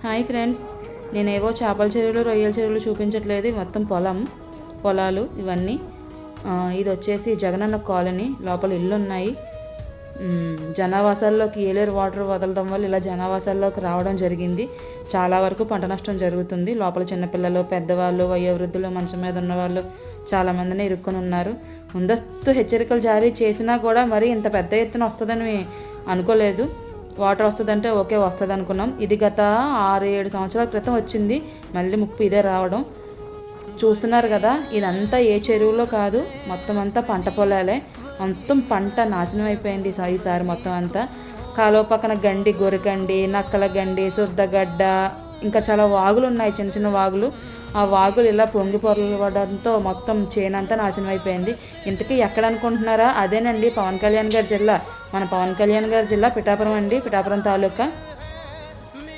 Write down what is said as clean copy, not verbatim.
Hi friends, నేనేవో చేపల చెరువులు రొయ్యల చెరువులు చూపించట్లేదు. మొత్తం పొలాలు ఇవన్నీ. ఇది వచ్చేసి జగనన్న కాలనీ. లోపల ఇల్లు ఉన్నాయి. జనావాసాల్లోకి ఏలేరు వాటర్ వదలడం వల్ల ఇలా జనావాసాల్లోకి రావడం జరిగింది. చాలా వరకు పంట నష్టం జరుగుతుంది. లోపల చిన్నపిల్లలు, పెద్దవాళ్ళు, వయోవృద్ధులు, మంచం మీద ఉన్నవాళ్ళు చాలామందిని ఇరుక్కొని ఉన్నారు. ముందస్తు హెచ్చరికలు జారీ చేసినా కూడా మరి ఇంత పెద్ద ఎత్తున వస్తుందని అనుకోలేదు. వాటర్ వస్తుందంటే ఓకే వస్తుంది అనుకున్నాం. ఇది గత 6-7 సంవత్సరాల క్రితం వచ్చింది. మళ్ళీ ముప్పు ఇదే రావడం చూస్తున్నారు కదా. ఇదంతా ఏ చెరువులో కాదు, మొత్తం అంతా పంట పొలాలే. మొత్తం పంట నాశనం అయిపోయింది ఈసారి మొత్తం అంతా. కాలువ పక్కన గండి, గొరిగండి, నక్కల గండి, శుద్ధగడ్డ, ఇంకా చాలా వాగులు ఉన్నాయి, చిన్న చిన్న వాగులు. ఆ వాగులు ఇలా పొంగి పొరలవడంతో మొత్తం చేనంతా నాశనం అయిపోయింది. ఇంతకీ ఎక్కడ అనుకుంటున్నారా? అదేనండి పవన్ కళ్యాణ్ గారి జిల్లా. మన పవన్ కళ్యాణ్ గారి జిల్లా పిఠాపురం అండి, పిఠాపురం తాలూకా.